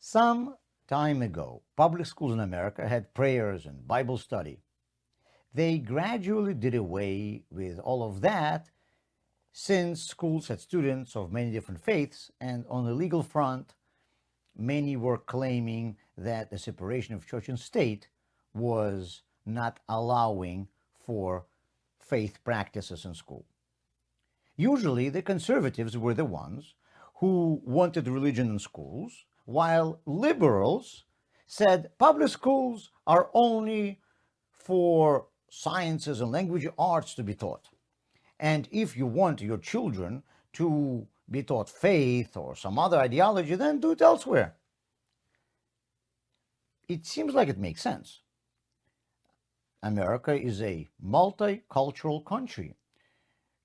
Some time ago, public schools in America had prayers and Bible study. They gradually did away with all of that since schools had students of many different faiths, and on the legal front, many were claiming that the separation of church and state was not allowing for faith practices in school. Usually, the conservatives were the ones who wanted religion in schools, while liberals said public schools are only for sciences and language arts to be taught. And if you want your children to be taught faith or some other ideology, then do it elsewhere. It seems like it makes sense. America is a multicultural country.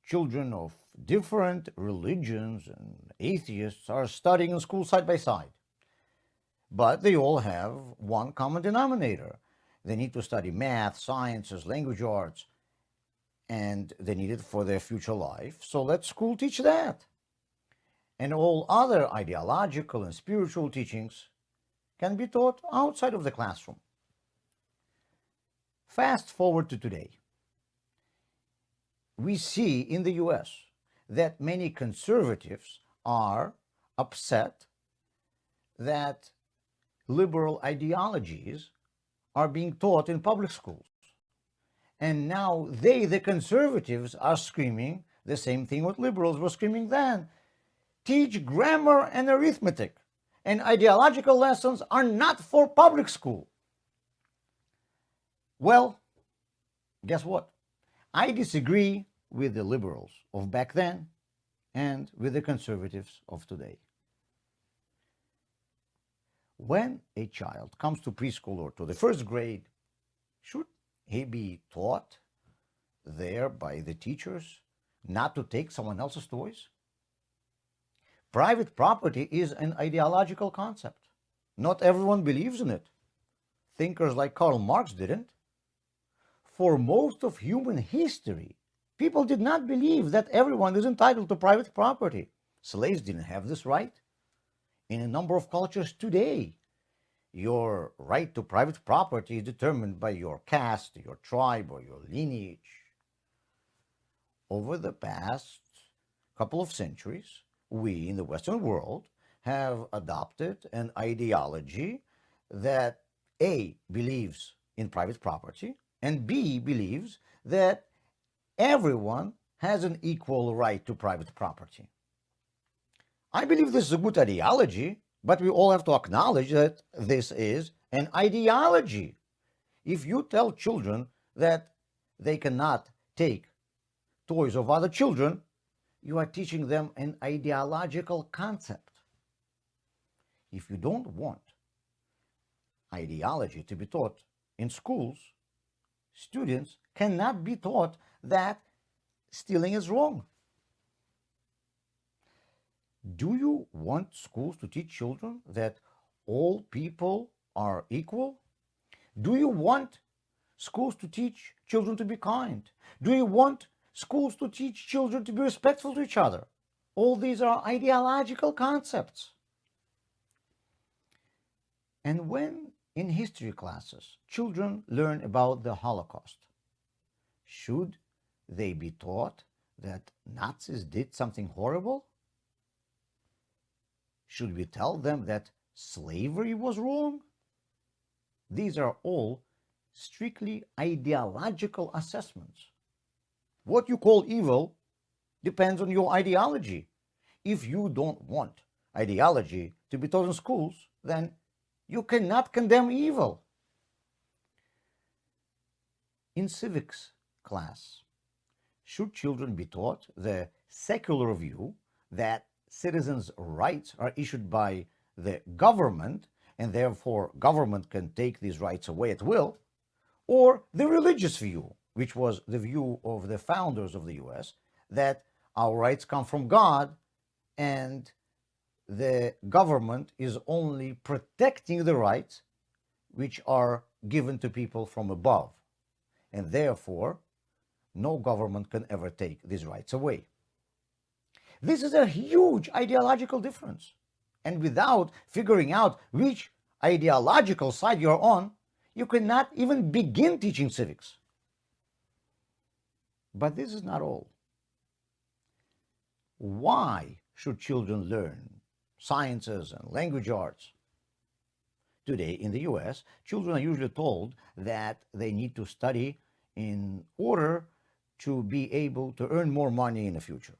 Children of different religions and atheists are studying in school side by side. But they all have one common denominator. They need to study math, sciences, language arts, and they need it for their future life. So let school teach that. And all other ideological and spiritual teachings can be taught outside of the classroom. Fast forward to today. We see in the US that many conservatives are upset that liberal ideologies are being taught in public schools. And now they, the conservatives, are screaming the same thing what liberals were screaming then. Teach grammar and arithmetic, and ideological lessons are not for public school. Well, guess what? I disagree with the liberals of back then and with the conservatives of today. When a child comes to preschool or to the first grade, should he be taught there by the teachers not to take someone else's toys? Private property is an ideological concept. Not everyone believes in it. Thinkers like Karl Marx didn't. For most of human history, people did not believe that everyone is entitled to private property. Slaves didn't have this right. In a number of cultures today, your right to private property is determined by your caste, your tribe, or your lineage. Over the past couple of centuries, we in the Western world have adopted an ideology that A, believes in private property, and B, believes that everyone has an equal right to private property. I believe this is a good ideology, but we all have to acknowledge that this is an ideology. If you tell children that they cannot take toys of other children, you are teaching them an ideological concept. If you don't want ideology to be taught in schools, students cannot be taught that stealing is wrong. Do you want schools to teach children that all people are equal? Do you want schools to teach children to be kind? Do you want schools to teach children to be respectful to each other? All these are ideological concepts. And when in history classes children learn about the Holocaust, should they be taught that Nazis did something horrible? Should we tell them that slavery was wrong? These are all strictly ideological assessments. What you call evil depends on your ideology. If you don't want ideology to be taught in schools, then you cannot condemn evil. In civics class, should children be taught the secular view that citizens' rights are issued by the government, and therefore government can take these rights away at will, or the religious view, which was the view of the founders of the US, that our rights come from God and the government is only protecting the rights which are given to people from above, and therefore no government can ever take these rights away. This is a huge ideological difference, And without figuring out which ideological side you're on, you cannot even begin teaching civics. But this is not all. Why should children learn sciences and language arts? Today in the US, children are usually told that they need to study in order to be able to earn more money in the future.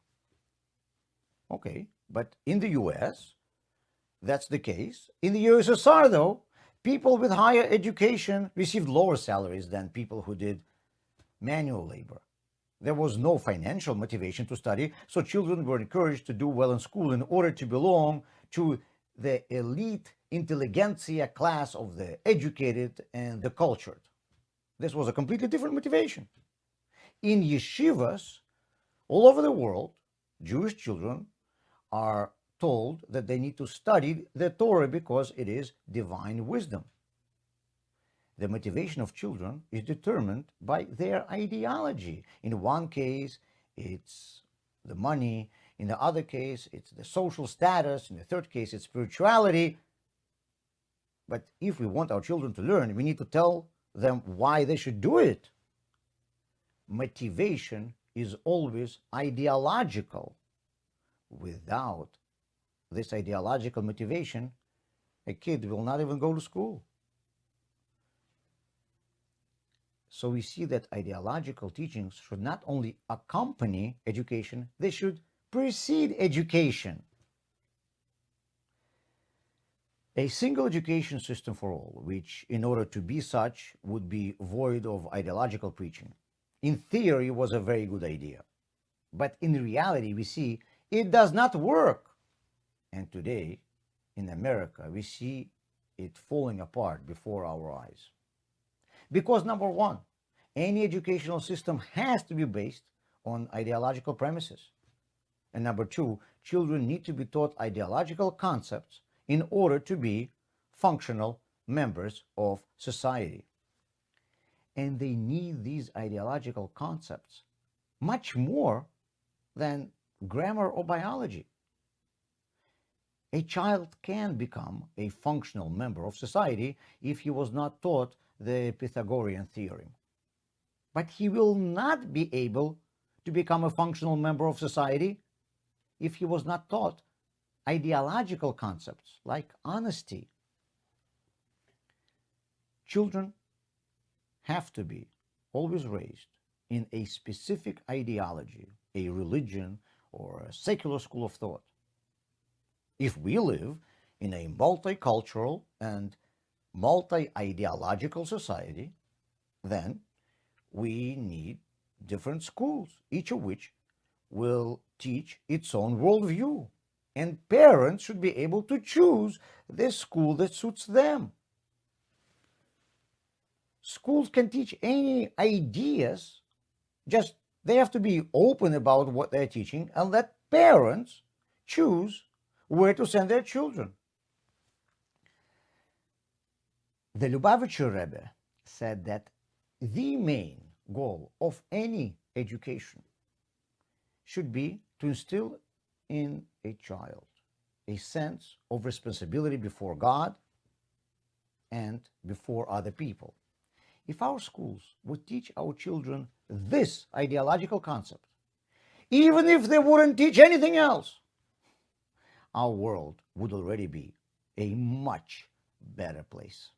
Okay, but in the US, that's the case. In the USSR, though, people with higher education received lower salaries than people who did manual labor. There was no financial motivation to study, so children were encouraged to do well in school in order to belong to the elite intelligentsia class of the educated and the cultured. This was a completely different motivation. In yeshivas all over the world, Jewish children are told that they need to study the Torah because it is divine wisdom. The motivation of children is determined by their ideology. In one case, it's the money. In the other case, it's the social status. In the third case, it's spirituality. But if we want our children to learn, we need to tell them why they should do it. Motivation is always ideological. Without this ideological motivation, a kid will not even go to school. So we see that ideological teachings should not only accompany education, they should precede education. A single education system for all, which in order to be such would be void of ideological preaching, in theory was a very good idea. But in reality, we see it does not work. And today, in America, we see it falling apart before our eyes. Because number one, any educational system has to be based on ideological premises. And number two, children need to be taught ideological concepts in order to be functional members of society. And they need these ideological concepts much more than grammar or biology. A child can become a functional member of society if he was not taught the Pythagorean theorem. But he will not be able to become a functional member of society if he was not taught ideological concepts like honesty. Children have to be always raised in a specific ideology, a religion, or a secular school of thought. If we live in a multicultural and multi-ideological society, then we need different schools, each of which will teach its own worldview. And parents should be able to choose the school that suits them. Schools can teach any ideas, just they have to be open about what they're teaching and let parents choose where to send their children. The Lubavitcher Rebbe said that the main goal of any education should be to instill in a child a sense of responsibility before God and before other people. If our schools would teach our children this ideological concept, even if they wouldn't teach anything else, our world would already be a much better place.